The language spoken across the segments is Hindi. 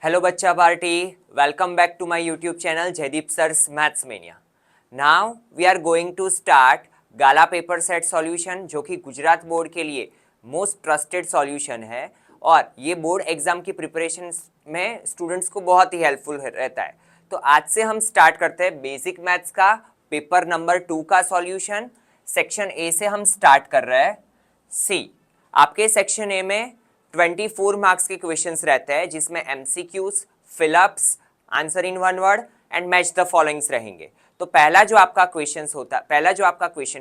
Hello Bachcha Party, welcome back to my YouTube channel Jaideep Sir's Maths Mania. Now we are going to start gala paper set solution जो कि गुजरात बोर्ड के लिए मोस्ट ट्रस्टेड सॉल्यूशन है और ये बोर्ड एग्जाम की प्रिपरेशन में स्टूडेंट्स को बहुत ही हेल्पफुल रहता है। तो आज से हम स्टार्ट करते हैं बेसिक मैथ्स का पेपर नंबर 2 का सॉल्यूशन। सेक्शन ए से हम स्टार्ट कर रहे हैं। सी, आपके सेक्शन ए में 24 मार्क्स के क्वेश्चंस रहते हैं जिसमें MCQs, fill-ups, answer in one word and match the followings रहेंगे। तो पहला जो आपका क्वेश्चन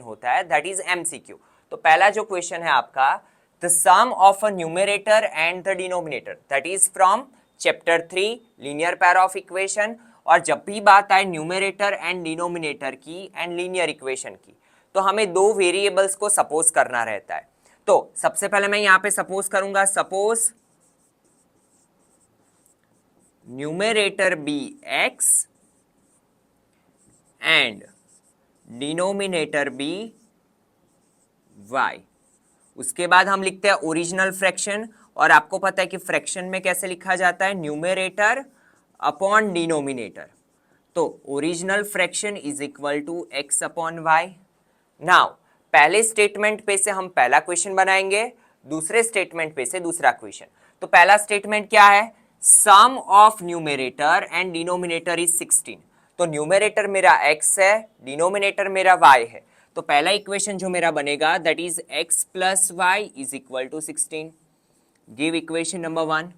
होता है दैट इज एमसीक्यू। तो पहला जो क्वेश्चन है आपका, the sum of a numerator and the denominator, that is from chapter 3 linear pair of equation. और जब भी बात आए न्यूमरेटर एंड डिनोमिनेटर की एंड लीनियर इक्वेशन की, तो हमें दो वेरिएबल्स को सपोज करना रहता है। तो सबसे पहले मैं यहां पे सपोज करूंगा, suppose numerator be x and denominator be y. उसके बाद हम लिखते हैं ओरिजिनल फ्रैक्शन, और आपको पता है कि फ्रैक्शन में कैसे लिखा जाता है, न्यूमरेटर अपॉन डिनोमिनेटर। तो original fraction is equal to x upon y. Now पहले स्टेटमेंट पे से हम पहला क्वेश्चन बनाएंगे, दूसरे स्टेटमेंट पे से दूसरा क्वेश्चन। तो पहला स्टेटमेंट क्या है, sum of numerator and denominator is 16। तो न्यूमरेटर मेरा x है, डिनोमिनेटर मेरा y है। तो पहला इक्वेशन जो मेरा बनेगा that is x plus y is equal to 16। Give equation number 1।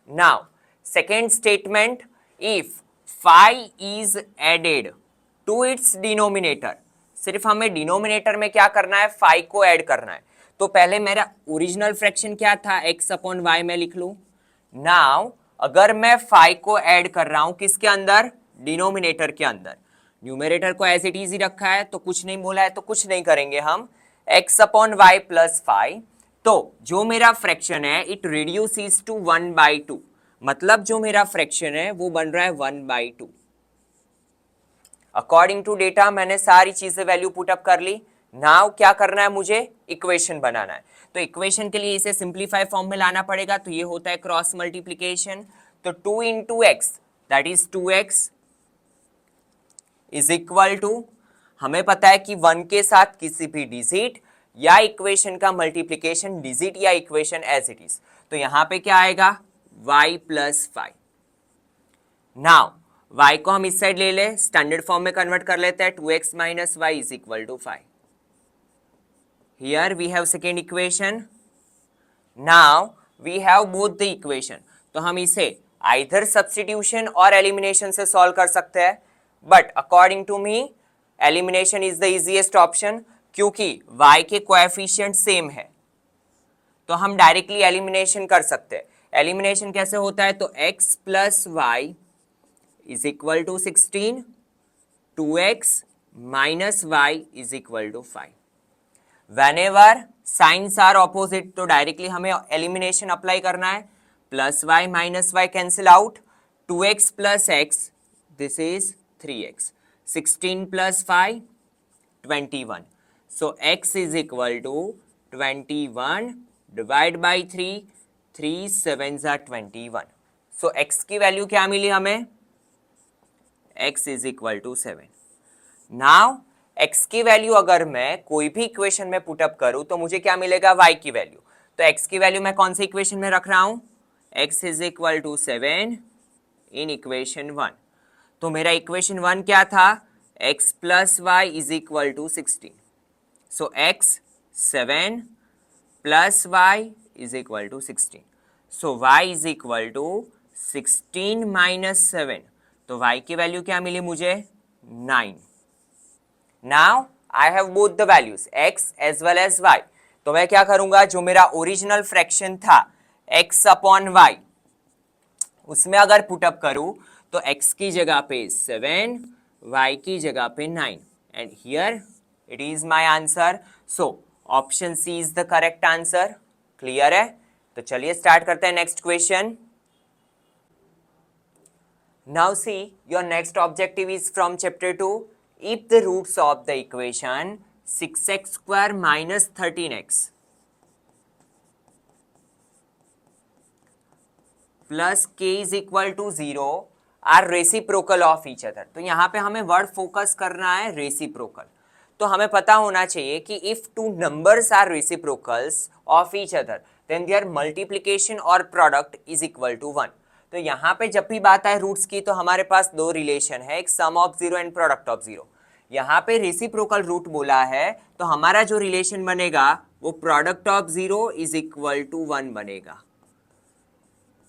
Now second statement, if 5 is added to its denominator. सिर्फ हमें डिनोमिनेटर में क्या करना है, 5 को ऐड करना है। तो पहले मेरा ओरिजिनल फ्रैक्शन क्या था, x अपॉन वाई में लिख लूं। नाउ अगर मैं 5 को ऐड कर रहा हूं किसके अंदर, डिनोमिनेटर के अंदर। न्यूमरेटर को एज इट इज ही रखा है तो कुछ नहीं बोला है तो कुछ नहीं करेंगे हम, x अपॉन वाई प्लस 5। तो जो मेरा फ्रैक्शन है इट रिड्यूसेस टू 1/2, मतलब जो मेरा फ्रैक्शन है वो बन रहा है 1/2। अकॉर्डिंग टू डेटा मैंने सारी चीजें वैल्यू पुटअप कर ली। नाउ क्या करना है, मुझे इक्वेशन बनाना है। तो इक्वेशन के लिए इसे सिंप्लीफाई फॉर्म में लाना पड़ेगा। तो ये होता है क्रॉस मल्टीप्लीकेशन। तो 2 into x that is 2x is equal to, हमें पता है कि 1 के साथ किसी भी डिजिट या इक्वेशन का मल्टीप्लीकेशन डिजिट या इक्वेशन एज इट इज। तो यहां पे क्या आएगा, y प्लस 5। नाउ y को हम इस साइड ले ले, स्टैंडर्ड फॉर्म में कन्वर्ट कर लेते हैं, 2x minus y is equal to 5। Here we have second equation. Now we have both the equation. तो हम इसे आइदर सब्स्टिट्यूशन और एलिमिनेशन से सॉल्व कर सकते हैं, but according to me elimination is the easiest option, क्योंकि y के कोएफिशिएंट सेम है तो हम डायरेक्टली एलिमिनेशन कर सकते हैं। एलिमिनेशन कैसे होता है, तो x plus y is equal to 16, 2x minus y is equal to 5. Whenever signs are opposite तो डायरेक्टली हमें एलिमिनेशन अप्लाई करना है। Plus y minus y cancel out, 2x plus x this is 3x, 16 plus 5 21। So x is equal to 21 divide by 3, 3 7 21। So x की वैल्यू क्या मिली हमें, x is equal to 7। Now x की वैल्यू अगर मैं कोई भी इक्वेशन में पुटअप करूं तो मुझे क्या मिलेगा, y की वैल्यू। तो x की वैल्यू मैं कौन सी इक्वेशन में रख रहा हूं, x is equal to 7 in equation 1। तो मेरा इक्वेशन 1 क्या था, x plus y is equal to 16। So x 7 plus y is equal to 16। So y is equal to 16 minus 7। तो y की वैल्यू क्या मिली मुझे, 9। Now I have both the values x as well as y। तो मैं क्या करूंगा, जो मेरा ओरिजिनल फ्रैक्शन था x अपॉन वाई, उसमें अगर पुटअप करूं तो x की जगह पे 7, y की जगह पे 9 and here it is my answer. So option C is the correct answer. Clear है? तो चलिए स्टार्ट करते हैं next question. Now see, your next objective is from chapter 2. If the roots of the equation 6x square minus 13x plus k is equal to 0 are reciprocal of each other. तो यहाँ पे हमें वर्ड फोकस करना है रेसिप्रोकल। तो हमें पता होना चाहिए कि if two numbers are reciprocals of each other then their multiplication और प्रोडक्ट इज इक्वल टू 1। तो यहाँ पे जब भी बात आए रूट्स की तो हमारे पास दो रिलेशन है, एक सम ऑफ 0 एंड प्रोडक्ट ऑफ 0। यहाँ पे रेसिप्रोकल रूट बोला है तो हमारा जो रिलेशन बनेगा वो product of 0 is equal to 1 बनेगा।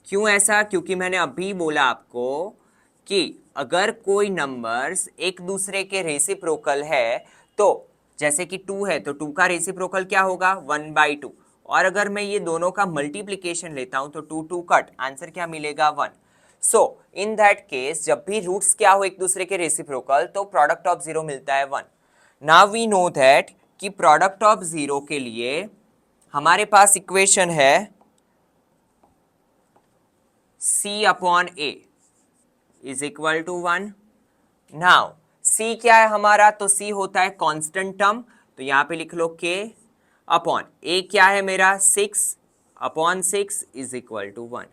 क्यों ऐसा? क्योंकि मैंने अभी बोला आपको कि अगर कोई नंबर्स एक दूसरे के रेसिप्रोकल है तो जैसे कि 2 है तो 2 का रेसिप्रोकल क्या होगा 1/2। और अगर मैं ये दोनों का मल्टीप्लिकेशन लेता हूं तो 2 2 कट, आंसर क्या मिलेगा 1। सो इन दैट केस जब भी रूट्स क्या हो एक दूसरे के रेसिप्रोकल तो प्रोडक्ट ऑफ 0 मिलता है 1। नाउ वी नो दैट कि प्रोडक्ट ऑफ 0 के लिए हमारे पास इक्वेशन है c upon a is equal to 1। Now c क्या है हमारा? तो c होता है कांस्टेंट टर्म, तो यहां पे लिख लो k अपॉन a क्या है मेरा 6 अपॉन 6 इज इक्वल टू 1।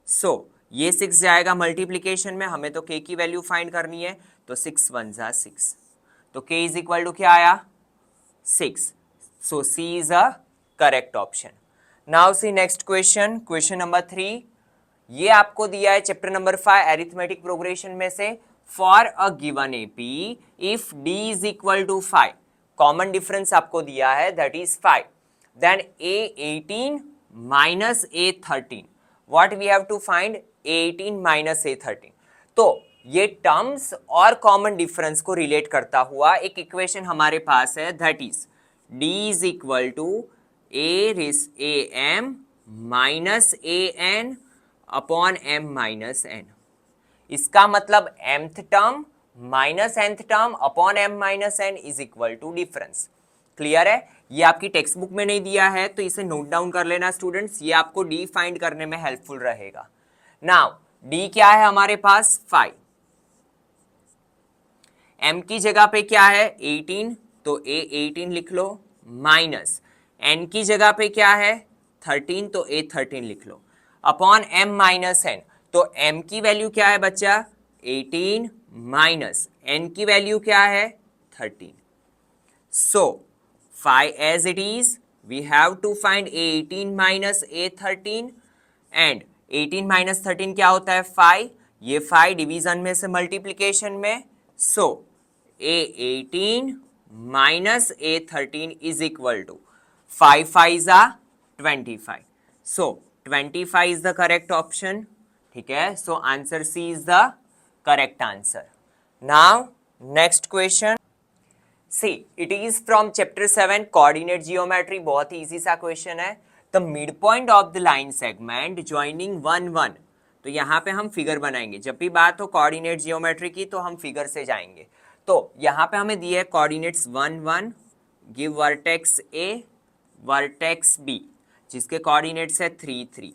सो ये 6 जाएगा मल्टीप्लीकेशन में, हमें तो k की वैल्यू फाइंड करनी है तो 6 1 जा 6, तो k इज इक्वल टू क्या आया 6। सो c is a correct option. Now see next question, question number 3। ये आपको दिया है चैप्टर नंबर 5 एरिथमेटिक प्रोग्रेशन में से, for a given AP if d is equal to 5, common difference आपको दिया है that is 5, then a18 minus a13, what we have to find a18 minus a13। तो ये टर्म्स और कॉमन डिफरेंस को रिलेट करता हुआ एक इक्वेशन हमारे पास है that is d is equal to am minus an upon m minus n। इसका मतलब mth term minus nth term upon m minus n is equal to difference. Clear है? ये आपकी टेक्स्ट बुक में नहीं दिया है तो इसे नोट डाउन कर लेना स्टूडेंट्स, ये आपको d फाइंड करने में हेल्पफुल रहेगा। नाउ d क्या है हमारे पास 5, m की जगह पे क्या है 18 तो a18 लिख लो, माइनस n की जगह पे क्या है 13 तो a13 लिख लो, अपॉन m माइनस n। तो m की वैल्यू क्या है बच्चा 18 माइनस n की वैल्यू क्या है 13। सो 5 as it is we have to find a18 minus a13 and 18 minus 13 क्या होता है 5, ये 5 डिवीजन में से मल्टीप्लीकेशन में, सो a18 minus a13 is equal to 5 5s are 25, so 25 is the correct option। ठीक है, so answer C is the correct answer। Now next question, see it is from chapter 7 coordinate geometry, बहुत ही easy सा question है। The midpoint of the line segment joining 1 1, तो यहाँ पे हम फिगर बनाएंगे, जब भी बात हो कोऑर्डिनेट जियोमेट्री की तो हम फिगर से जाएंगे। तो यहाँ पे हमें दिए है coordinates 1 1, give vertex A vertex B जिसके कोऑर्डिनेट्स है 3 3,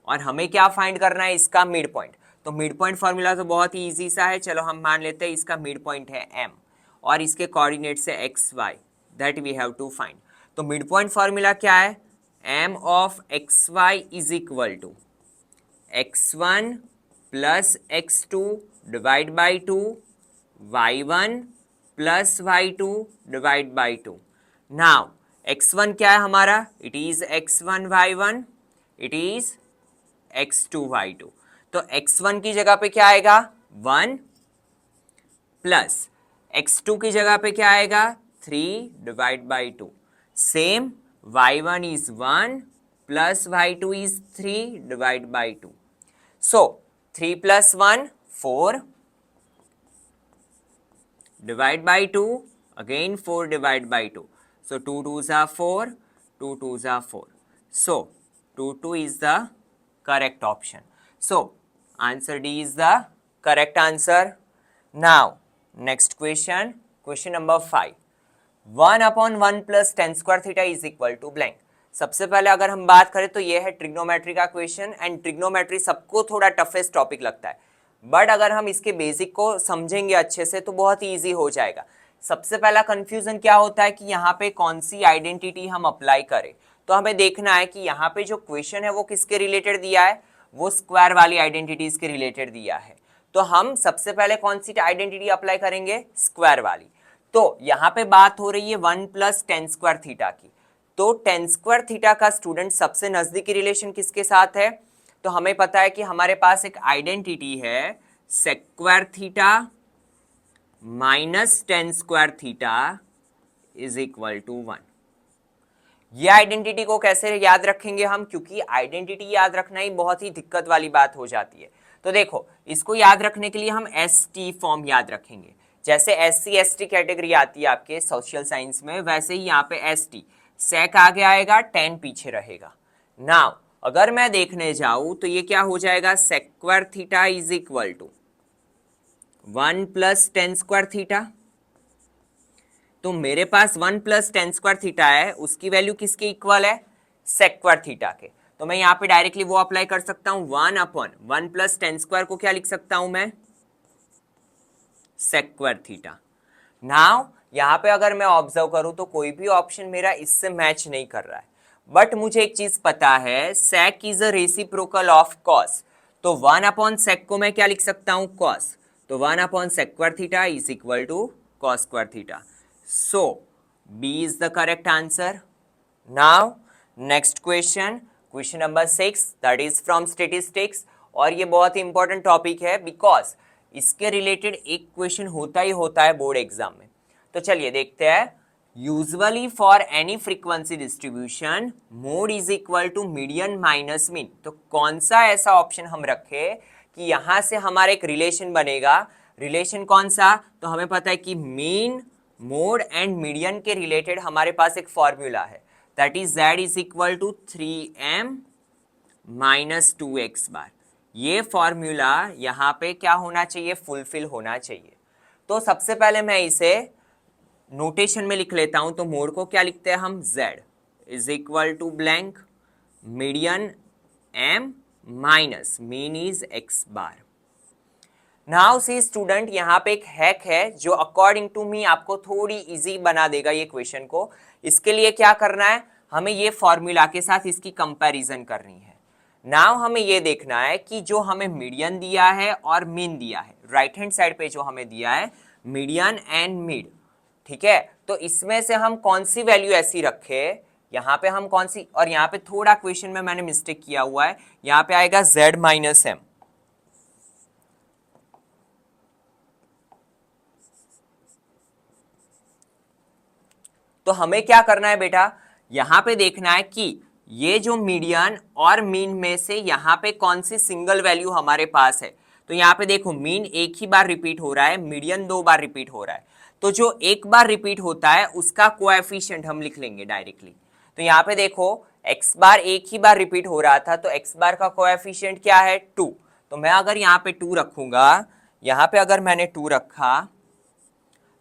और हमें क्या फाइंड करना है इसका मिड पॉइंट। तो मिड पॉइंट फॉर्मूला तो बहुत ही इजी सा है, चलो हम मान लेते हैं इसका मिड पॉइंट है m और इसके कोऑर्डिनेट्स है x y, that we have to find. तो मिड पॉइंट फॉर्मूला क्या है m of x y is equal to x1 plus x2 divide by 2 y1 plus y2 divide by 2। Now x1 क्या है हमारा, it is x1 y1, it is x2 y2। तो x1 की जगह पे क्या आएगा 1 प्लस x2 की जगह पे क्या आएगा 3 divide by 2। Same y1 is 1 plus y2 is 3 divide by 2। So 3 plus 1 4 divide by 2, again 4 divide by 2, so 2 2s are 4, 2 2s are 4, so 2 2 is the correct option। So answer D is the correct answer। Now next question, question number 5, 1 upon 1 plus tan square theta is equal to blank। सबसे पहले अगर हम बात करें तो ये है ट्रिग्नोमेट्री का क्वेश्चन, एंड ट्रिग्नोमेट्री सबको थोड़ा टफेस्ट टॉपिक लगता है, बट अगर हम इसके बेसिक को समझेंगे अच्छे से तो बहुत ही ईजी हो जाएगा। सबसे पहला कंफ्यूजन क्या होता है कि यहाँ पे कौन सी आइडेंटिटी हम अप्लाई करें, तो हमें देखना है कि यहाँ पे जो क्वेश्चन है वो किसके रिलेटेड दिया है, वो स्क्वायर वाली आइडेंटिटीज के रिलेटेड दिया है। तो हम सबसे पहले कौन सी आइडेंटिटी अप्लाई करेंगे, स्क्वायर वाली। तो यहाँ पे बात हो रही है 1 + tan स्क्वायर थीटा की। तो tan स्क्वायर थीटा का स्टूडेंट सबसे नजदीकी रिलेशन किसके साथ है, तो हमें पता है कि हमारे पास एक आइडेंटिटी है sec square theta minus tan square theta is equal to 1। ये आइडेंटिटी को कैसे याद रखेंगे हम, क्योंकि आइडेंटिटी याद रखना ही बहुत ही दिक्कत वाली बात हो जाती है। तो देखो, इसको याद रखने के लिए हम ST फॉर्म याद रखेंगे। जैसे SC ST कैटेगरी आती है आपके सोशल साइंस में, वैसे ही यहाँ पे ST, सेक आगे आएगा, tan पीछे रहेगा। नाउ अगर मैं देखने जाऊं तो ये क्या हो जाएगा, sec square theta is equal to 1 + tan square theta. तो मेरे पास 1 + tan स्क्वायर थीटा है, उसकी वैल्यू किसके इक्वल है, सेक्वायर थीटा के। तो मैं यहाँ पे डायरेक्टली वो अप्लाई कर सकता हूं, 1/1 + tan स्क्वायर को क्या लिख सकता हूं मैं, सेक्वायर थीटा। नाउ यहाँ पे अगर मैं ऑब्जर्व करूं तो कोई भी ऑप्शन मेरा इससे मैच नहीं कर रहा है, बट मुझे एक चीज पता है, sec is a reciprocal of cos। तो 1/sec को मैं क्या लिख सकता हूं, cos। तो 1/sec² theta is equal to cos square theta. So B is the correct answer. Now next question, question number 6, that is from statistics. और ये बहुत ही इंपॉर्टेंट टॉपिक है, बिकॉज इसके रिलेटेड एक क्वेश्चन होता ही होता है बोर्ड एग्जाम में। तो चलिए देखते हैं। Usually for any frequency distribution mode is equal to median minus mean. तो कौन सा ऐसा ऑप्शन हम रखे कि यहां से हमारा एक रिलेशन बनेगा, रिलेशन कौन सा, तो हमें पता है कि मीन, मोड एंड मीडियन के रिलेटेड हमारे पास एक फॉर्मूला है, that is z is equal to 3m minus 2x bar. ये फॉर्मूला यहाँ पे क्या होना चाहिए, फुलफिल होना चाहिए। तो सबसे पहले मैं इसे नोटेशन में लिख लेता हूं। तो मोड को क्या लिखते हैं हम, z is equal to blank median m minus mean is x bar. Now see student, यहाँ पे एक हैक है जो अकॉर्डिंग टू मी आपको थोड़ी इजी बना देगा ये क्वेश्चन को। इसके लिए क्या करना है, हमें ये फॉर्मूला के साथ इसकी कंपैरिजन करनी है। नाउ हमें ये देखना है कि जो हमें मीडियन दिया है और मीन दिया है, राइट हैंड साइड पे जो हमें दिया है मीडियन एंड मीड, ठीक है, तो इसमें से हम कौन सी वैल्यू ऐसी रखे, यहाँ पे हम कौन सी, और यहाँ पे थोड़ा क्वेश्चन में मैंने मिस्टेक किया हुआ है, यहाँ पे आएगा z माइनस एम। तो हमें क्या करना है बेटा, यहां पे देखना है कि ये जो मीडियन और मीन में से यहां पे कौन सी सिंगल वैल्यू हमारे पास है। तो यहां पे देखो, मीन एक ही बार रिपीट हो रहा है, मीडियन 2 बार रिपीट हो रहा है। तो जो एक बार रिपीट होता है उसका कोएफिशिएंट हम लिख लेंगे डायरेक्टली। तो यहाँ पे देखो, x बार एक ही बार रिपीट हो रहा था, तो x बार का कोएफिशिएंट क्या है, 2। तो मैं अगर यहाँ पे 2 रखूंगा, यहाँ पे अगर मैंने 2 रखा,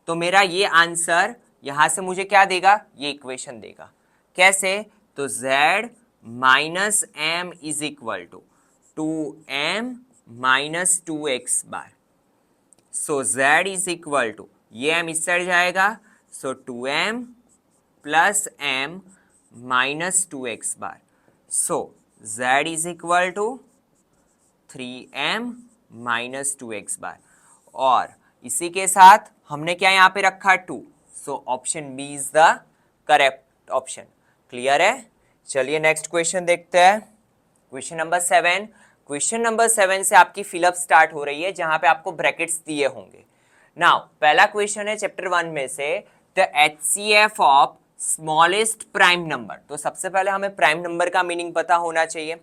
तो मेरा ये आंसर यहां से मुझे क्या देगा, ये इक्वेशन देगा। कैसे, तो z minus M is equal to 2m minus 2x bar. So z is equal to, ये m इस साइड जाएगा, so 2m plus m minus 2x bar. So z is equal to 3m minus 2x bar. और इसी के साथ हमने क्या यहाँ पे रखा, 2। So option B is the correct option. Clear है। चलिए नेक्स्ट क्वेश्चन देखते हैं, क्वेश्चन नंबर 7। क्वेश्चन नंबर 7 से आपकी फिलअप स्टार्ट हो रही है, जहां पे आपको ब्रैकेट्स दिए होंगे। नाउ पहला क्वेश्चन है चैप्टर 1 में से, the HCF of smallest prime number. तो सबसे पहले हमें प्राइम नंबर का मीनिंग पता होना चाहिए।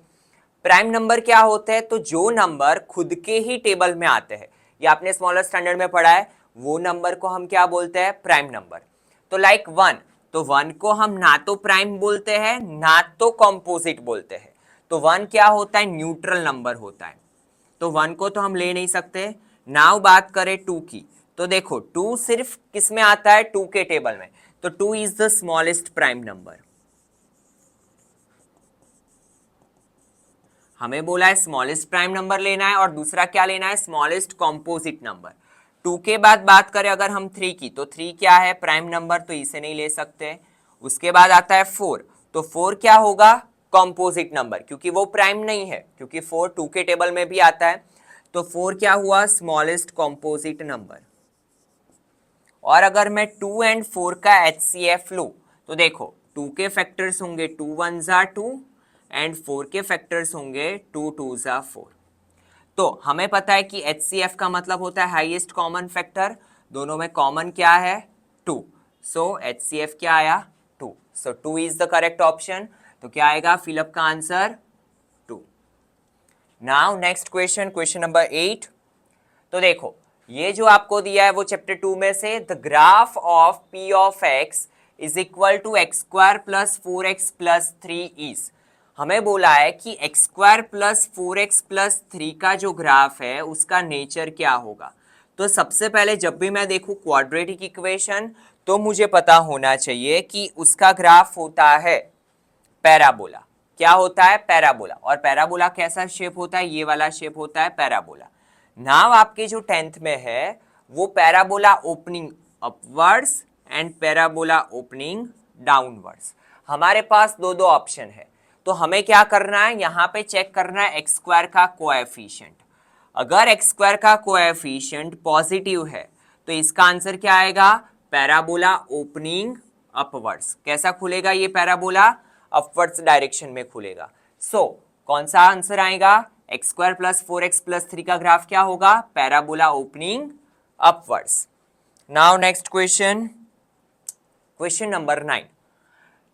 प्राइम नंबर क्या होते हैं, तो जो नंबर खुद के ही टेबल में आते हैं, ये आपने स्मॉलर स्टैंडर्ड में पढ़ा है, वो नंबर को हम क्या बोलते हैं, प्राइम नंबर। तो लाइक 1, तो 1 को हम ना तो प्राइम बोलते हैं ना तो कॉम्पोजिट बोलते हैं। तो 1 क्या होता है, न्यूट्रल नंबर होता है, तो 1 को तो हम ले नहीं सकते। नाउ बात करें 2 की, तो देखो 2 सिर्फ किस में आता है, 2 के टेबल में, तो 2 is the smallest prime number. हमें बोला है स्मॉलेस्ट प्राइम नंबर लेना है, और दूसरा क्या लेना है, स्मॉलेस्ट कॉम्पोजिट नंबर। 2 के बाद बात करें अगर हम 3 की, तो 3 क्या है, प्राइम नंबर, तो इसे नहीं ले सकते। उसके बाद आता है 4, तो 4 क्या होगा, कॉम्पोजिट नंबर, क्योंकि वो प्राइम नहीं है, क्योंकि 4 2 के टेबल में भी आता है। तो 4 क्या हुआ, स्मॉलेस्ट कॉम्पोजिट नंबर। और अगर मैं 2 एंड 4 का HCF लूं तो देखो 2 के फैक्टर्स होंगे 2 1 जा 2 एंड 4 के फैक्टर्स होंगे 2 2 जा 4। तो हमें पता है कि HCF का मतलब होता है हाईएस्ट कॉमन फैक्टर, दोनों में कॉमन क्या है 2, सो HCF क्या आया 2, सो 2 इज द करेक्ट ऑप्शन। तो क्या आएगा फिलअप का answer 2। Now next question, question number 8। तो देखो ये जो आपको दिया है वो चैप्टर 2 में से, the graph of P of x is equal to x square plus 4x plus 3 is. हमें बोला है कि x square plus 4x plus 3 का जो ग्राफ है उसका नेचर क्या होगा। तो सबसे पहले जब भी मैं देखूं क्वाड्रेटिक इक्वेशन तो मुझे पता होना चाहिए कि उसका ग्राफ होता है पैराबोला। क्या होता है, पैराबोला। और पैराबोला कैसा शेप होता है, ये वाला शेप होता है पैराबोला। नाउ आपके जो 10th में है वो parabola opening upwards and parabola opening downwards. हमारे पास दो दो ऑप्शन है, तो हमें क्या करना है, यहाँ पे चेक करना है एक्स स्क्वायर का कोएफिशिएंट। अगर एक्स स्क्वायर का कोएफिशिएंट पॉजिटिव है तो इसका आंसर क्या आएगा, पैराबोला ओपनिंग अपवर्ड्स। कैसा खुलेगा ये पैराबोला, अपवर्ड्स डायरेक्शन में खुलेगा। सो कौन सा आंसर आएगा, x square plus 4x plus 3 का ग्राफ क्या होगा, parabola opening upwards. Now next question, question number 9।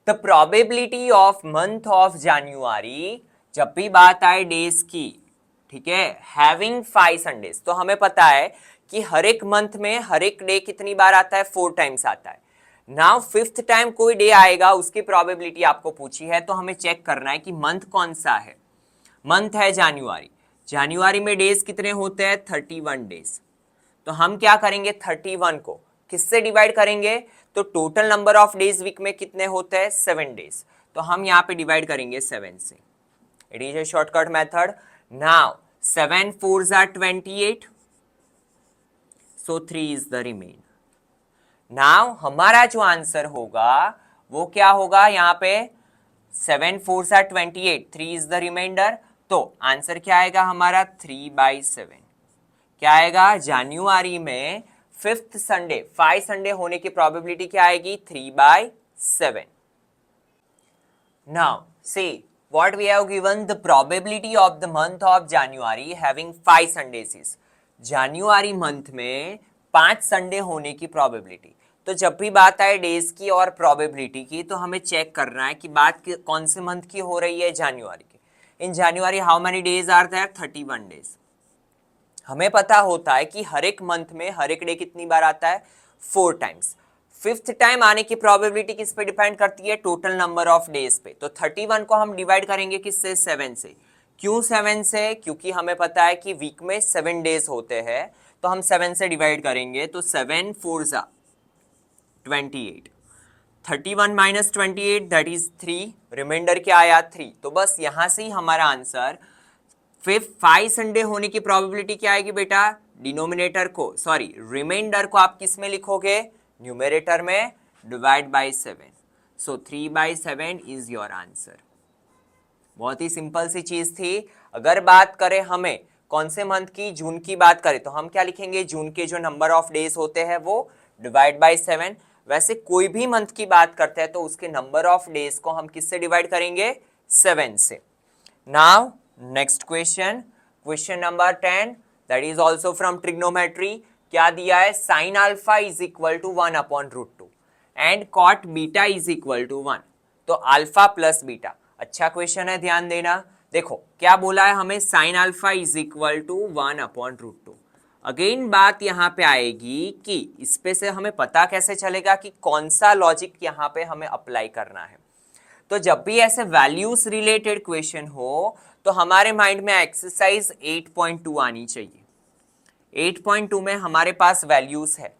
The probability of month of January, जब भी बात आए डेज की, ठीक है, हैविंग 5 संडेज, तो हमें पता है कि हर एक मंथ में हर एक डे कितनी बार आता है, 4 टाइम्स आता है। नाउ 5th टाइम कोई डे आएगा उसकी प्रोबेबिलिटी आपको पूछी है, तो हमें चेक करना है कि मंथ कौन सा है। मंथ है जनवरी, जनवरी में डेज कितने होते हैं, 31 डेज। तो हम क्या करेंगे, 31 को किससे डिवाइड करेंगे, तो total number of days week में कितने होते हैं, 7 डेज। तो हम यहाँ पे डिवाइड करेंगे 7 से। It is a shortcut method. Now 7 4s are 28, so 3 is the remain। Now हमारा जो आंसर होगा वो क्या होगा, यहाँ पे 7 4s are 28, 3 is the remainder। तो आंसर क्या आएगा हमारा, 3/7। क्या आएगा, जनवरी में 5th संडे 5 संडे होने की प्रोबेबिलिटी क्या आएगी, 3/7। Now see what we have given, the probability of the month of January having 5 Sundays is, January month में 5 संडे होने की प्रोबेबिलिटी। तो जब भी बात आए डेज की और प्रोबेबिलिटी की तो हमें चेक करना है कि बात कौन से मंथ की हो रही है, जनवरी की। In January how many days are there, 31 days. हमें पता होता है कि हर एक मंथ में हर एक डे कितनी बार आता है, 4 टाइम्स। 5th टाइम आने की प्रोबेबिलिटी किस पे डिपेंड करती है, टोटल नंबर ऑफ डेज पे। तो 31 को हम डिवाइड करेंगे किससे, 7 से। क्यों 7 से, क्योंकि हमें पता है कि वीक में 7 डेज होते हैं, तो हम 7 से डिवाइड करेंगे। तो 7 4s are 28, 31 minus 28 that is 3, remainder क्या आया 3। तो बस यहां से ही हमारा आंसर 5 संडे होने की प्रोबेबिलिटी क्या आएगी बेटा, डिनोमिनेटर को सॉरी रिमाइंडर को आप किस में लिखोगे, न्यूमरेटर में, divide by 7। So 3/7 is your answer. बहुत ही सिंपल सी चीज थी। अगर बात करें हमें कौन से मंथ की, जून की बात करें तो हम क्या लिखेंगे, जून के जो नंबर ऑफ डेज होते हैं वो डिवाइड बाय 7। वैसे कोई भी मंथ की बात करते हैं तो उसके नंबर ऑफ डेज को हम किससे डिवाइड करेंगे, 7 से। Now next question, question number 10 that is also from trigonometry. क्या दिया है, sine alpha is equal to 1/√2 and cot beta is equal to 1। तो अल्फा प्लस बीटा, अच्छा क्वेश्चन है, ध्यान देना। देखो क्या बोला है हमें, sine alpha is equal to 1/√2। Again बात यहाँ पे आएगी कि इस पे से हमें पता कैसे चलेगा कि कौन सा लॉजिक यहाँ पे हमें अप्लाई करना है। तो जब भी ऐसे वैल्यूज रिलेटेड क्वेश्चन हो तो हमारे माइंड में एक्सरसाइज 8.2 आनी चाहिए। 8.2 में हमारे पास वैल्यूज है।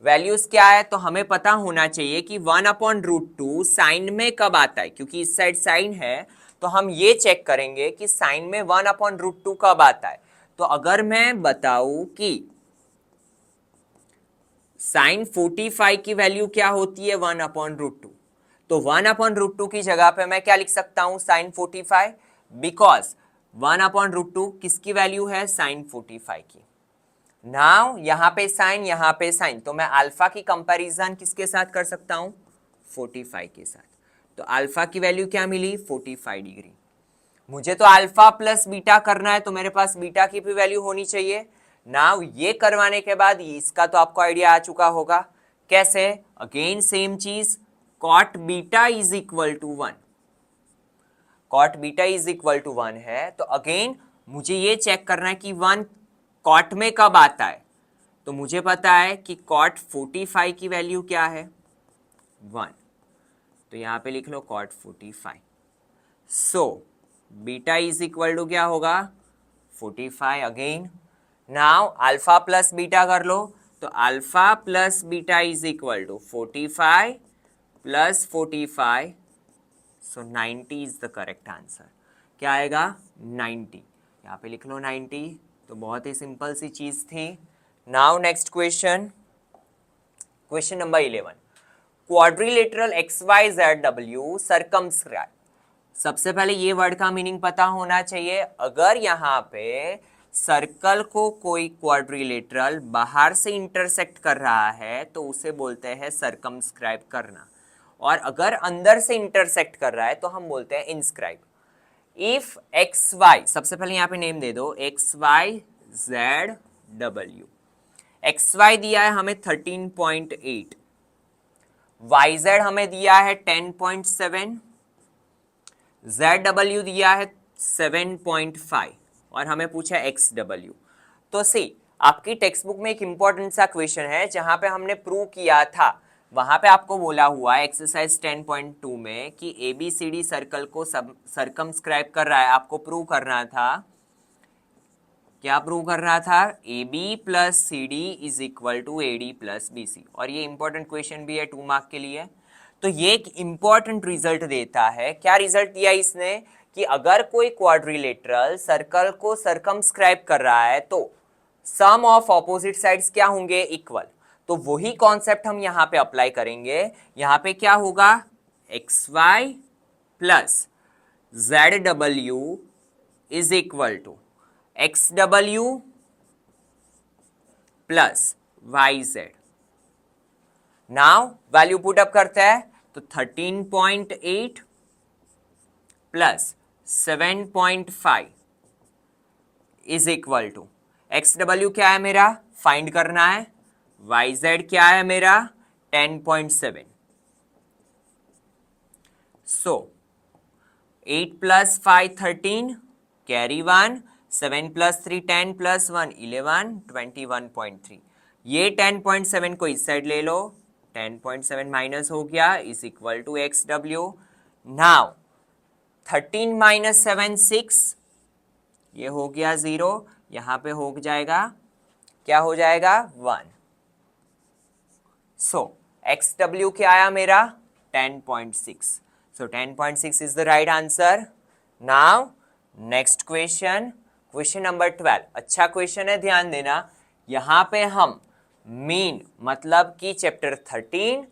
वैल्यूज क्या है, तो हमें पता होना चाहिए कि 1/√2 साइन में कब आता है, क्योंकि इस साइड साइन है तो हम ये चेक करेंगे कि साइन में 1/√2 कब आता है। तो अगर मैं बताऊं कि साइन 45 की वैल्यू क्या होती है, 1/√2, तो 1/√2 की जगह पे मैं क्या लिख सकता हूं, sin 45, बिकॉज 1/√2 किसकी वैल्यू है, sin 45 की। नाउ यहाँ पे साइन, यहाँ पे साइन, तो मैं अल्फा की कंपैरिजन किसके साथ कर सकता हूं, 45 के साथ। तो अल्फा की वैल्यू क्या मिली, 45 डिग्री। मुझे तो अल्फा प्लस बीटा करना है, तो मेरे पास बीटा की भी वैल्यू होनी चाहिए। नाउ ये करवाने के बाद इसका तो आपको आइडिया आ चुका होगा, कैसे, अगेन सेम चीज, cot beta is equal to 1, cot beta is equal to 1 है, तो अगेन मुझे ये चेक करना है कि 1 कॉट में कब आता है। तो मुझे पता है कि कॉट 45 की वैल्यू क्या है, 1, तो यहां पे लिख लो cot 45। So beta is equal to क्या होगा, 45 again. Now alpha plus beta कर लो, तो alpha plus beta is equal to 45 plus 45, so 90 is the correct answer. क्या आएगा, 90, यहाँ पे लिख लो 90। तो बहुत ही सिंपल सी चीज थी। Now next question, question number 11, quadrilateral XYZW circumscribe. सबसे पहले ये वर्ड का मीनिंग पता होना चाहिए। अगर यहाँ पे सर्कल को कोई क्वाड्रिलेटरल बाहर से इंटरसेक्ट कर रहा है तो उसे बोलते हैं सर्कमस्क्राइब करना, और अगर अंदर से इंटरसेक्ट कर रहा है तो हम बोलते हैं इंस्क्राइब। इफ XY, सबसे पहले यहाँ पे नेम दे दो, XYZW। XY दिया है हमें 13.8, YZ हमें दिया है 10.7, ZW दिया है 7.5, और हमें पूछा XW। तो सी, आपकी टेक्स्ट बुक में एक इंपॉर्टेंट सा क्वेश्चन है जहां पे हमने प्रूव किया था, वहां पे आपको बोला हुआ है एक्सरसाइज 10.2 में कि ABCD सर्कल को सर्कमस्क्राइब कर रहा है। आपको प्रूव करना था, क्या प्रूव करना था, AB plus CD is equal to AD plus BC, और ये इंपॉर्टेंट क्वेश्चन भी है 2 मार्क के लिए। तो ये एक इंपॉर्टेंट रिजल्ट देता है। क्या रिजल्ट दिया इसने, कि अगर कोई क्वाड्रिलेटरल सर्कल को सर्कमस्क्राइब कर रहा है तो सम ऑफ ऑपोजिट साइड्स क्या होंगे, इक्वल। तो वही कॉन्सेप्ट हम यहाँ पे अप्लाई करेंगे। यहाँ पे क्या होगा, XY plus ZW is equal to XW plus YZ। Now value put up करते हैं, तो 13.8 plus 7.5 is equal to, XW क्या है मेरा, फाइंड करना है, YZ क्या है मेरा, 10.7। सो 8 प्लस 5 13, कैरी 1, 7 प्लस 3 10 प्लस 1 11, 21.3। ये 10.7 को इस साइड ले लो, 10.7 माइनस हो गया is equal to XW। Now 13 minus 7 6, ये हो गया 0, यहां पे हो जाएगा, क्या हो जाएगा, 1। सो XW क्या आया मेरा, 10.6। सो 10.6 is the right answer. Now next question, question number 12। अच्छा क्वेश्चन है, ध्यान देना। यहां पे हम मीन मतलब कि चैप्टर 13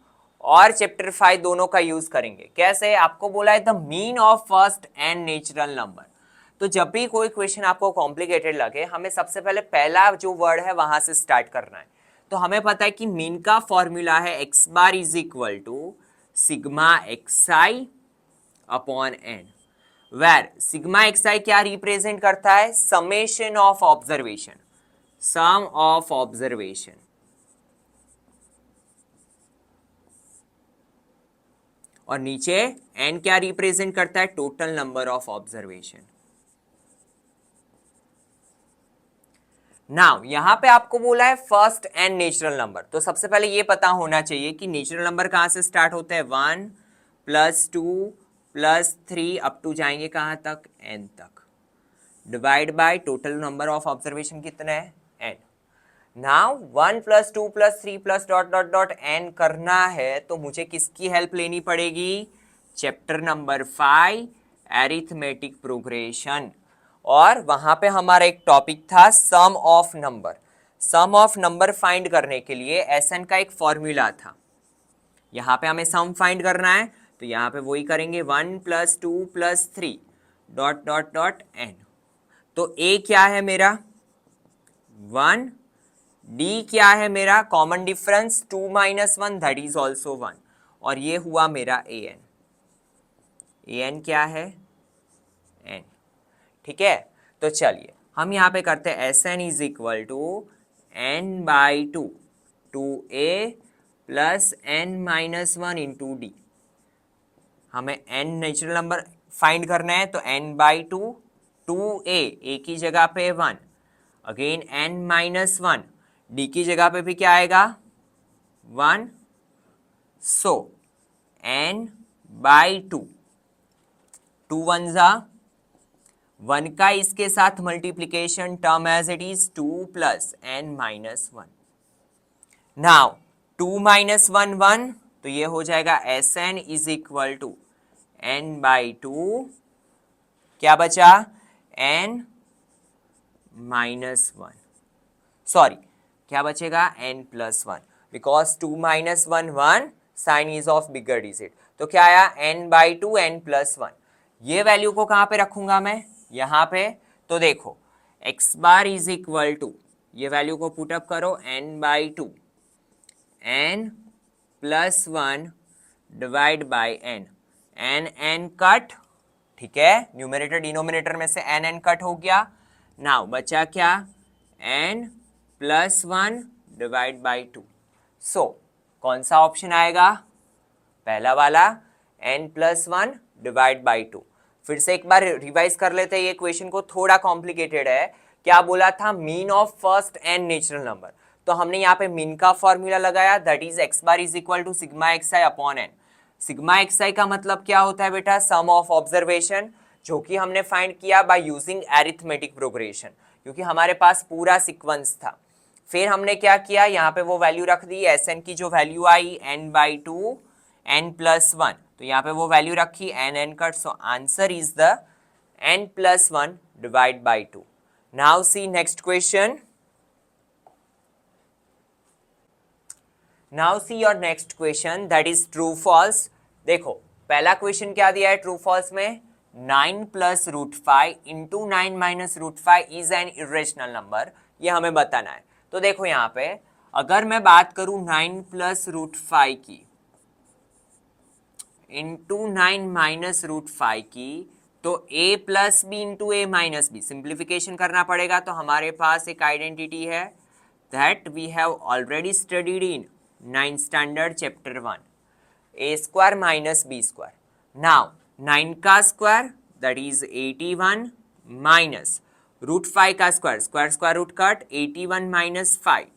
और चैप्टर 5 दोनों का यूज करेंगे। कैसे, आपको बोला है the mean of first and natural number. तो जब भी कोई क्वेश्चन आपको कॉम्प्लिकेटेड लगे, हमें सबसे पहले पहला जो वर्ड है वहां से स्टार्ट करना है। तो हमें पता है कि मीन का फॉर्मूला है x bar is equal to sigma xi upon n, where sigma xi क्या रिप्रेजेंट करता है, summation of observation, sum of observation. और नीचे n क्या रिप्रेजेंट करता है, टोटल नंबर ऑफ ऑब्जर्वेशन। नाउ यहां पे आपको बोला है फर्स्ट एंड नेचुरल नंबर, तो सबसे पहले ये पता होना चाहिए कि नेचुरल नंबर कहां से स्टार्ट होते हैं, 1 प्लस 2 प्लस 3 अप टू जाएंगे कहां तक, n तक, divide by total number of observation कितना है, n। Now 1 plus 2 plus 3 plus dot dot dot n करना है, तो मुझे किसकी हेल्प लेनी पड़ेगी, चैप्टर नंबर 5 एरिथमेटिक प्रोग्रेशन। और वहां पे हमारा एक टॉपिक था sum of number. Sum of number find करने के लिए SN का एक फॉर्मूला था। यहां पे हमें सम फाइंड करना है, तो यहाँ पे वही करेंगे 1 + 2 + 3 डॉट डॉट डॉट n। तो a क्या है मेरा 1, d क्या है मेरा common difference 2 - 1 that is also 1, और ये हुआ मेरा an क्या है n। ठीक है, तो चलिए हम यहाँ पे करते हैं Sn is equal to n/2 2a + n-1 into d. हमें n नेचुरल नंबर फाइंड करना है, तो n/2 2a, a की जगह पे 1, अगेन n-1, d की जगह पे भी क्या आएगा 1, सो n/2 2 1 ज़ा 1 का इसके साथ multiplication term as it is 2 + n-1। नाउ 2 - 1 1, तो ये हो जाएगा Sn is equal to n/2, क्या बचा n-1, सॉरी क्या बचेगा n+1, because 2 - 1 1, sign is of bigger digit, तो क्या आया n/2 n+1। ये वैल्यू को कहां पे रखूंगा मैं यहां पे, तो देखो x bar is equal to, ये वैल्यू को पुटअप करो n/2 n+1 divide by n, n cut, ठीक है, न्यूमरेटर डिनोमिनेटर में से n कट हो गया। नाउ बचा क्या n+1 डिवाइड बाय 2। सो कौन सा ऑप्शन आएगा पहला वाला n+1 डिवाइड बाय 2। फिर से एक बार रिवाइज कर लेते हैं, ये क्वेश्चन को थोड़ा कॉम्प्लिकेटेड है। क्या बोला था mean of first n natural number, तो हमने यहाँ पे मीन का फॉर्मूला लगाया that is x bar is equal to sigma xi upon n। Sigma xi का मतलब क्या होता है बेटा सम ऑफ ऑब्जर्वेशन, जो कि हमने फाइंड किया बाय यूजिंग एरिथमेटिक प्रोग्रेशन, क्योंकि हमारे पास पूरा सीक्वेंस था। फिर हमने क्या किया यहाँ पे वो वैल्यू रख दी, Sn की जो वैल्यू आई n/2 n+1, तो यहाँ पे वो वैल्यू रखी n cut, so answer is the n+1 divide by 2। Now see next question, now see your next question that is true false. देखो पहला क्वेश्चन क्या दिया है ट्रू फॉल्स में, 9 + √5 into 9 - √5 is an irrational number, ये हमें बताना है। तो देखो यहाँ पे अगर मैं बात करूं 9 + √5 की इंटू 9 - √5 की, तो a + b into a - b simplification करना पड़ेगा। तो हमारे पास एक आइडेंटिटी है that we have already studied in 9th standard chapter 1, a² - b²। नाउ 9 का स्क्वायर दैट इज 81 माइनस √5 का स्क्वायर, स्क्वायर रूट कट 81 - 5,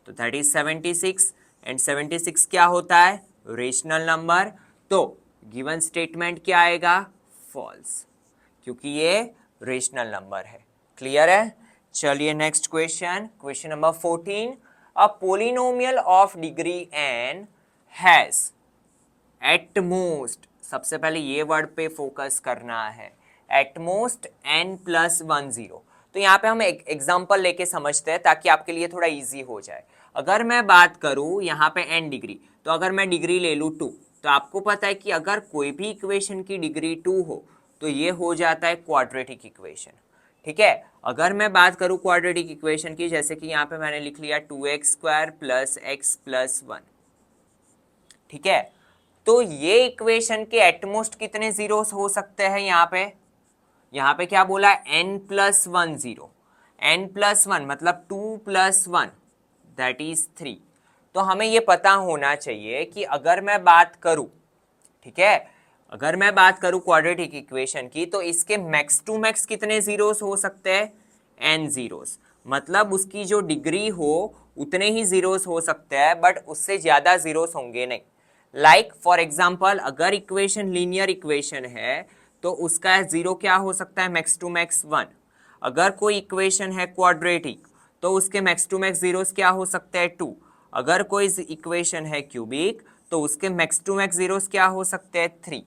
तो दैट इज 76, एंड 76 क्या होता है रेशनल नंबर। तो गिवन स्टेटमेंट क्या आएगा फॉल्स, क्योंकि ये रेशनल नंबर है। क्लियर है, चलिए next question, question number 14, a polynomial of degree n has at most, सबसे पहले ये वर्ड पे फोकस करना है, एट मोस्ट n+1 0। तो यहाँ पे हम एक एग्जाम्पल लेके समझते हैं ताकि आपके लिए थोड़ा इजी हो जाए। अगर मैं बात करूँ यहाँ पे n डिग्री, तो अगर मैं डिग्री ले लूँ 2, तो आपको पता है कि अगर कोई भी इक्वेशन की डिग्री 2 हो तो ये हो जाता है क्वाड्रेटिक इक्वेशन। ठीक है, अगर मैं बात करूँ क्वाड्रेटिक इक्वेशन की, जैसे कि यहाँ पे मैंने लिख लिया 2x² + x + 1, ठीक है, तो ये इक्वेशन के एटमोस्ट कितने जीरोस हो सकते हैं यहाँ पे क्या बोला n+1 0, n+1 मतलब 2 + 1 दैट इज 3। तो हमें ये पता होना चाहिए कि अगर मैं बात करूं, ठीक है, अगर मैं बात करूं क्वाड्रेटिक इक्वेशन की, तो इसके मैक्स टू मैक्स कितने जीरोस हो सकते हैं n जीरोस, मतलब उसकी जो डिग्री हो उतने ही जीरोस हो सकते हैं, बट उससे ज्यादा जीरोस होंगे नहीं। लाइक फॉर एग्जाम्पल अगर इक्वेशन लीनियर इक्वेशन है तो उसका जीरो क्या हो सकता है मैक्स टू मैक्स 1। अगर कोई इक्वेशन है क्वाड्रेटिक तो उसके मैक्स टू मैक्स जीरोस क्या हो सकते हैं 2। अगर कोई इक्वेशन है क्यूबिक तो उसके मैक्स टू मैक्स जीरोस क्या हो सकते हैं 3।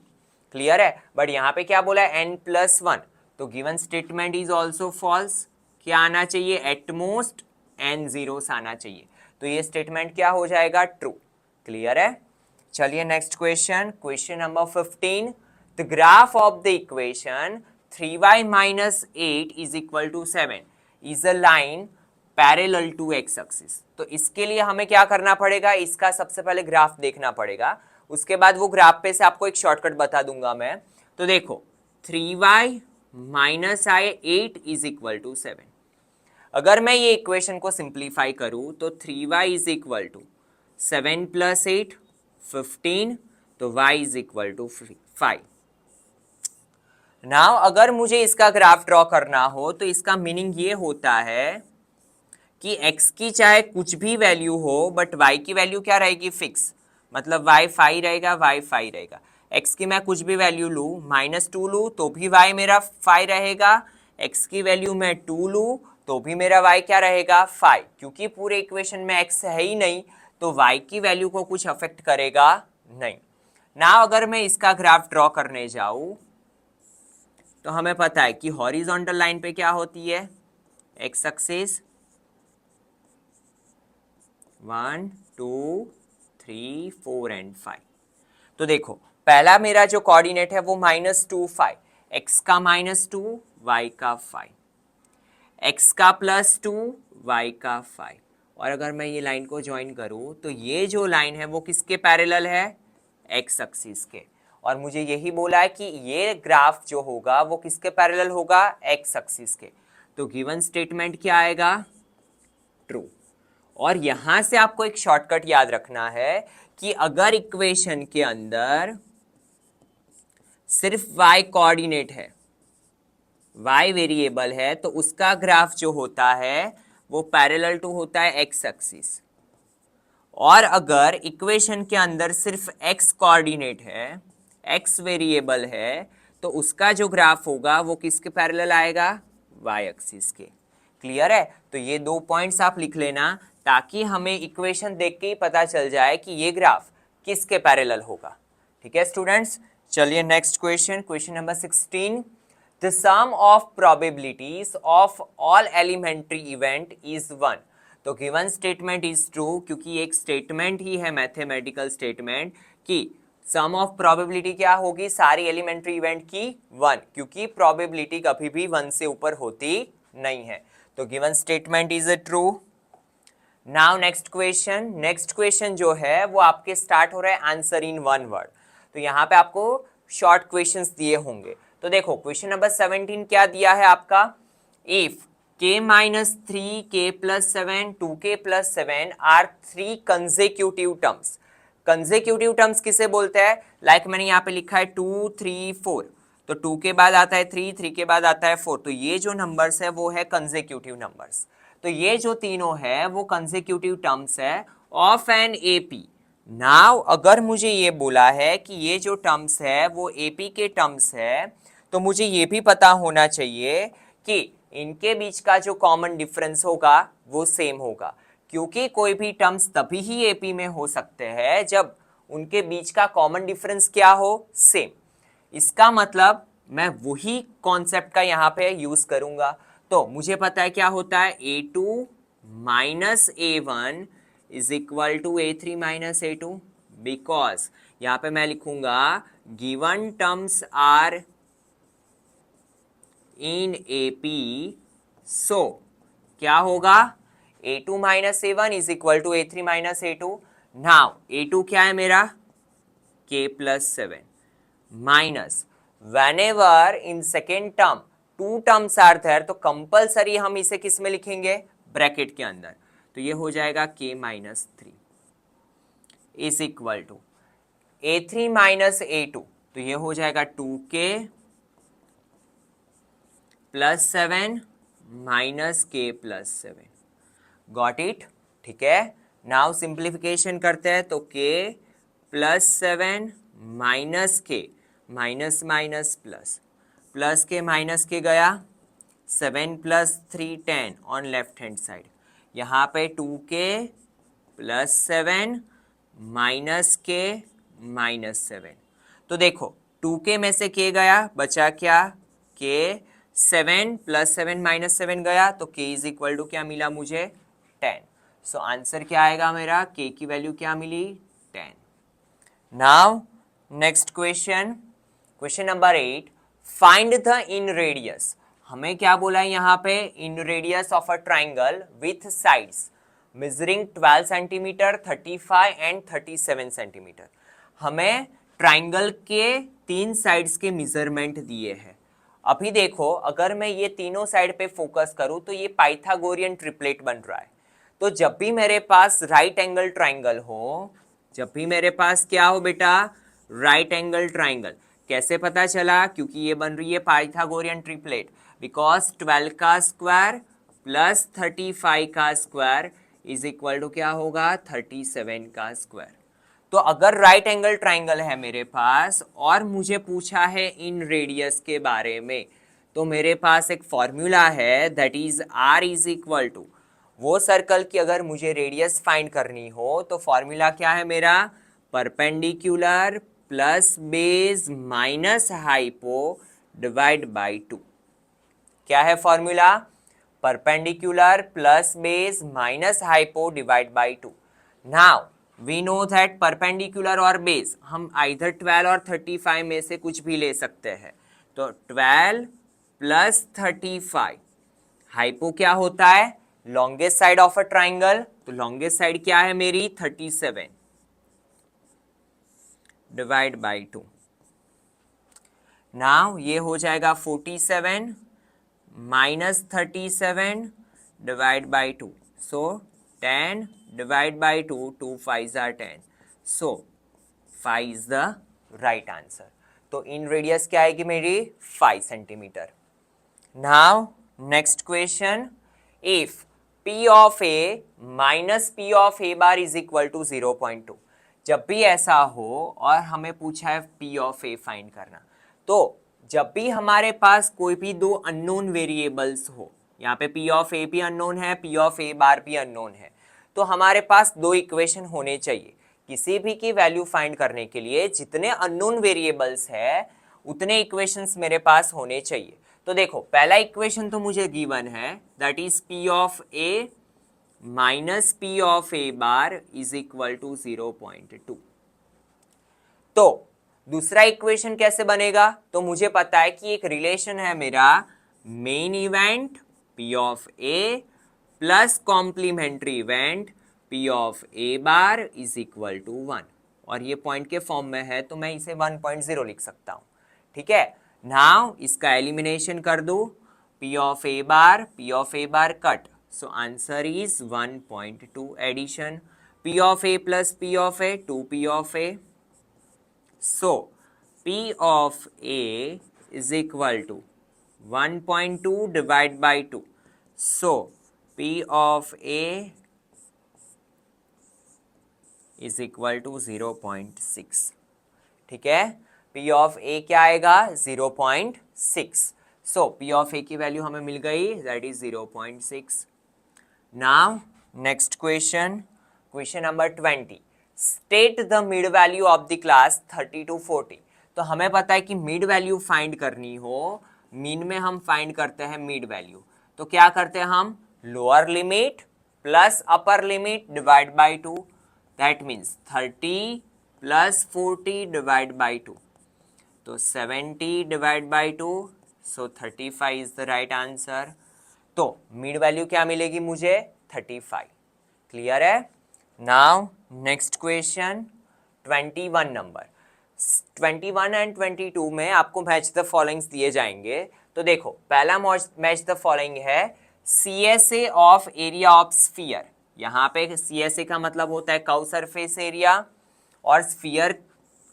क्लियर है, बट यहाँ पे क्या बोला है n+1, तो given statement is also false. क्या आना चाहिए एटमोस्ट n जीरोस आना चाहिए, तो ये स्टेटमेंट क्या हो जाएगा ट्रू। क्लियर है, चलिए next question, question number 15, the graph of the equation 3y minus 8 is equal to 7 is a line parallel to x axis. तो इसके लिए हमें क्या करना पड़ेगा, इसका सबसे पहले ग्राफ देखना पड़ेगा, उसके बाद वो ग्राफ पे से आपको एक शॉर्टकट बता दूंगा मैं। तो देखो 3y minus 8 is equal to 7। अगर मैं ये इक्वेशन को सिंप्लीफाई करूं तो 3y is equal to 7 plus 8 15, तो y is equal to 5। Now अगर मुझे इसका ग्राफ ड्रॉ करना हो तो इसका मीनिंग ये होता है कि x की चाहे कुछ भी वैल्यू हो बट y की वैल्यू क्या रहेगी, फिक्स। मतलब y 5 रहेगा, y 5 रहेगा। x की मैं कुछ भी वैल्यू लूँ, -2 लूँ तो भी y मेरा 5 रहेगा, x की वैल्यू मैं 2 लूँ तो भी मेरा y क्या रहेगा, 5। क्योंकि पूरे इक्वेशन में x है ही नहीं तो y की वैल्यू को कुछ अफेक्ट करेगा नहीं। ना अगर मैं इसका ग्राफ ड्रॉ करने जाऊँ तो हमें पता है कि हॉरिजॉन्टल लाइन पे क्या होती है, x एक्सिस 1 2 3 4 एंड 5। तो देखो पहला मेरा जो कोऑर्डिनेट है वो -2 5, x का -2 y का 5, x का +2 y का 5। और अगर मैं ये लाइन को ज्वाइन करूं तो ये जो लाइन है वो किसके पैरेलल है, x एक्सिस के। और मुझे यही बोला है कि ये ग्राफ जो होगा वो किसके पैरेलल होगा, x एक्सिस के। तो गिवन स्टेटमेंट क्या आएगा, ट्रू। और यहां से आपको एक शॉर्टकट याद रखना है कि अगर इक्वेशन के अंदर सिर्फ y कोऑर्डिनेट है, y वेरिएबल है, तो उसका ग्राफ जो होता है वो पैरेलल टू होता है x एक्सिस। और अगर इक्वेशन के अंदर सिर्फ x कोऑर्डिनेट है, x वेरिएबल है, तो उसका जो ग्राफ होगा वो किसके पैरेलल आएगा, y एक्सिस के। क्लियर है? तो ये 2 पॉइंट्स आप लिख लेना ताकि हमें इक्वेशन देख के ही पता चल जाए कि ये ग्राफ किसके पैरेलल होगा। ठीक है स्टूडेंट्स, चलिए next question, question number 16, the sum of probabilities of all elementary event is 1। तो गिवन स्टेटमेंट इज ट्रू, क्योंकि एक स्टेटमेंट ही है मैथमेटिकल स्टेटमेंट कि सम ऑफ प्रोबेबिलिटी क्या होगी, सारी एलिमेंट्री इवेंट की 1, क्योंकि प्रोबेबिलिटी कभी भी 1 से ऊपर होती नहीं है। तो given statement is a true. Now next question जो है वो आपके स्टार्ट हो रहा है आंसर इन 1 वर्ड। तो यहाँ पे आपको शॉर्ट क्वेश्चंस दिए होंगे। तो देखो क्वेश्चन नंबर 17 क्या दिया है आपका, if k minus 3 k plus 7 2k plus 7 are 3 consecutive terms. Consecutive terms किसे बोलते हैं, लाइक मैंने यहाँ पे लिखा है 2 3 4, तो 2 के बाद आता है 3, 3 के बाद आता है 4, तो ये जो नंबर्स है वो है कंसेक्यूटिव नंबर्स। तो ये जो तीनों है वो कंसेक्यूटिव टर्म्स है ऑफ एन एपी। नाउ अगर मुझे ये बोला है कि ये जो टर्म्स है वो एपी के टर्म्स है, तो मुझे ये भी पता होना चाहिए कि इनके बीच का जो कॉमन डिफरेंस होगा वो सेम होगा, क्योंकि कोई भी टर्म्स तभी ही एपी में हो सकते हैं जब उनके बीच का कॉमन डिफरेंस क्या हो, सेम। इसका मतलब मैं वही कॉन्सेप्ट का यहाँ पे यूज करूंगा। तो मुझे पता है क्या होता है, a2 minus a1 is equal to a3 minus a2, because यहाँ पे मैं लिखूंगा given terms are in AP, so क्या होगा, a2 minus a1 is equal to a3 minus a2। Now a2 क्या है मेरा, k plus 7 minus whenever in second term 2 terms are there, तो कंपल्सरी हम इसे किस में लिखेंगे, ब्रैकेट के अंदर। तो ये हो जाएगा k minus 3 is equal to a3 minus a2, तो ये हो जाएगा 2k plus 7 minus k plus 7। Got it? ठीक है, नाउ सिंप्लीफिकेशन करते हैं। तो k plus 7 minus k, minus minus plus, plus के माइनस के गया, 7 plus 3 10 on left hand side. यहाँ पे 2k प्लस 7 माइनस के माइनस 7। तो देखो 2k में से k गया, बचा क्या, k, 7 प्लस 7 माइनस 7 गया, तो k इज इक्वल टू क्या मिला मुझे, 10। सो आंसर क्या आएगा मेरा, k की वैल्यू क्या मिली, 10। Now next question, question number 8, find the in radius. हमें क्या बोला है यहाँ पे, इन radius of a triangle with sides measuring 12 centimetre, 35 and 37 centimetre. हमें ट्राइंगल के 3 साइड्स के मेजरमेंट दिए हैं। अभी देखो, अगर मैं ये तीनों साइड पे फोकस करूं तो ये पाइथागोरियन ट्रिपलेट बन रहा है। तो जब भी मेरे पास राइट एंगल ट्राइंगल हो, जब भी मेरे पास क्या हो बेटा, राइट एंगल ट्राइंगल, कैसे पता चला, क्योंकि ये बन रही है पाइथागोरियन ट्रिपलेट, बिकॉज 12 का स्क्वायर प्लस 35 का स्क्वायर इज इक्वल टू क्या होगा, 37 का स्क्वायर। तो अगर राइट एंगल ट्राइंगल है मेरे पास और मुझे पूछा है इन रेडियस के बारे में, तो मेरे पास एक फॉर्मूला है, that is R is equal to, वो सर्कल की अगर मुझे रेडियस फाइंड करनी हो तो फॉर्मूला क्या है मेरा, perpendicular plus base minus hypo divide by 2। क्या है formula, perpendicular plus base minus hypo divide by 2। Now we know that perpendicular और बेस हम आइधर 12 और 35 में से कुछ भी ले सकते हैं। तो 12 प्लस 35, हाइपो क्या होता है, longest side of a triangle, तो लॉन्गेस्ट साइड क्या है मेरी, 37 डिवाइड बाई 2। नाउ ये हो जाएगा 47 minus 37 divide by 2, so 10 divide by 2, 2 5 are 10, so 5 is the right answer. तो इन रेडियस क्या आएगी मेरी, 5 centimetre. Now next question, if P of A minus P of A bar is equal to 0.2। जब भी ऐसा हो और हमें पूछा है P ऑफ A फाइंड करना, तो जब भी हमारे पास कोई भी दो अननोन वेरिएबल्स हो, यहाँ पे P ऑफ A भी अननोन है, P ऑफ A बार भी अननोन है, तो हमारे पास दो इक्वेशन होने चाहिए। किसी भी की वैल्यू फाइंड करने के लिए जितने अननोन वेरिएबल्स है उतने इक्वेशंस मेरे पास होने चाहिए। तो देखो, पहला इक्वेशन तो मुझे गिवन है, that is P of A minus P of A bar is equal to 0.2। तो दूसरा इक्वेशन कैसे बनेगा, तो मुझे पता है कि एक रिलेशन है मेरा, main event P of A plus complementary event P of A bar is equal to 1, और ये पॉइंट के फॉर्म में है तो मैं इसे 1.0 लिख सकता हूं। ठीक है, नाउ इसका एलिमिनेशन कर दो, P of A bar cut, so answer is 1.2 addition, P of A plus P of A 2P of A, so P of A is equal to 1.2 divided by 2, so P of A is equal to 0.6। ठीक है, P of A क्या आएगा, 0.6, so P of A की वैल्यू हमें मिल गई, that is 0.6। now next question, question number 20, state the mid value of the class 30 to 40। तो हमें पता है कि मिड वैल्यू फाइंड करनी हो, मीन में हम फाइंड करते हैं मिड वैल्यू, तो क्या करते हैं हम, lower limit plus upper limit divide by 2, that means 30 plus 40 divide by 2, तो 70 divide by 2, so 35 is the right answer. तो मिड वैल्यू क्या मिलेगी मुझे, 35। क्लियर है। Now next question 21 number, 21 and 22 में आपको मैच द फॉलोइंग्स दिए जाएंगे। तो देखो, पहला मैच द फॉलोइंग है, CSA of area of sphere. यहाँ पे CSA का मतलब होता है कर्व सरफेस एरिया, और स्फीयर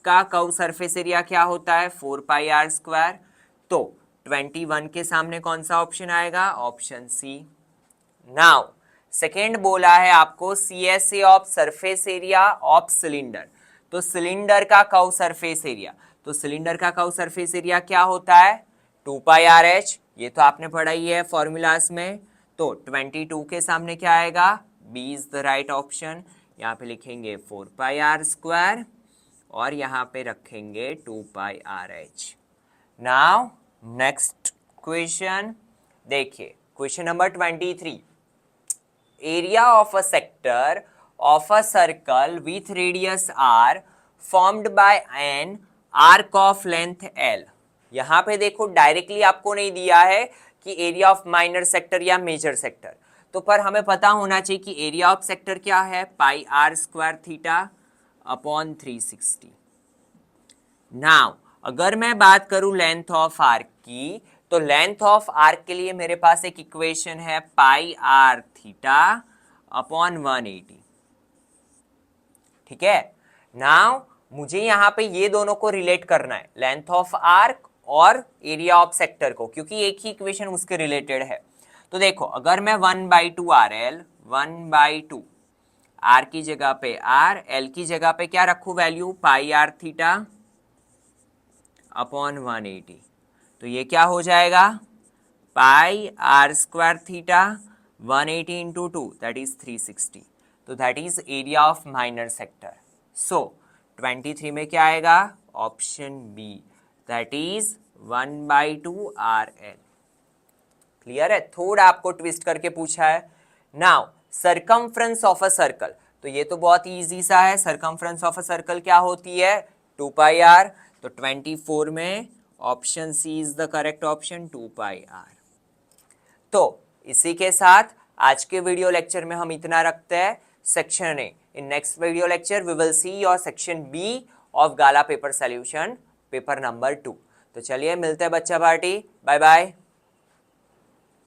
का कर्व सरफेस एरिया क्या होता है, 4πr²। तो 21 के सामने कौन सा ऑप्शन आएगा, ऑप्शन सी। नाउ सेकेंड बोला है आपको CSA of surface area of cylinder. तो सिलेंडर का कर्व सरफेस एरिया, तो सिलेंडर का कर्व सरफेस एरिया क्या होता है, 2πRH, ये तो आपने पढ़ा ही है फॉर्मूलाज में। तो 22 के सामने क्या आएगा, B is the right option. यहाँ पे लिखेंगे 4πr² और यहाँ पे रखेंगे 2πRH। नाउ नेक्स्ट क्वेश्चन देखिए, question number 23, area of a sector of a circle with radius r formed by an arc of length L. यहां पे देखो डायरेक्टली आपको नहीं दिया है कि एरिया ऑफ माइनर सेक्टर या मेजर सेक्टर, तो पर हमें पता होना चाहिए कि एरिया ऑफ सेक्टर क्या है, pi r square theta upon 360। Now अगर मैं बात करूं लेंथ ऑफ आर्क की, तो लेंथ ऑफ आर्क के लिए मेरे पास एक इक्वेशन है पाई आर थीटा अपॉन 180। ठीक है, नाउ मुझे यहां पे ये दोनों को रिलेट करना है, लेंथ ऑफ आर्क और एरिया ऑफ सेक्टर को, क्योंकि एक ही इक्वेशन उसके रिलेटेड है। तो देखो अगर मैं 1/2 आर एल, 1/2 आर की जगह पे आर, एल की जगह पे क्या रखूं value, pi r theta upon 180, तो ये क्या हो जाएगा, pi r square theta 180 into 2 that is 360, तो that is area of minor sector. So 23 में क्या आएगा, option B, that is 1/2 r l. Clear है, थोड़ा आपको ट्विस्ट करके पूछा है। Now circumference of a circle, तो ये तो बहुत इजी सा है, सरकमफ्रेंस ऑफ अ सर्कल क्या होती है, 2 पाई आर, तो 24 में option C is the correct option, 2 pi r. तो इसी के साथ आज के वीडियो लेक्चर में हम इतना रखते हैं, section A. In next video lecture we will see your section B of Gala paper solution, paper number 2। तो चलिए मिलते हैं बच्चा पार्टी, बाय बाय।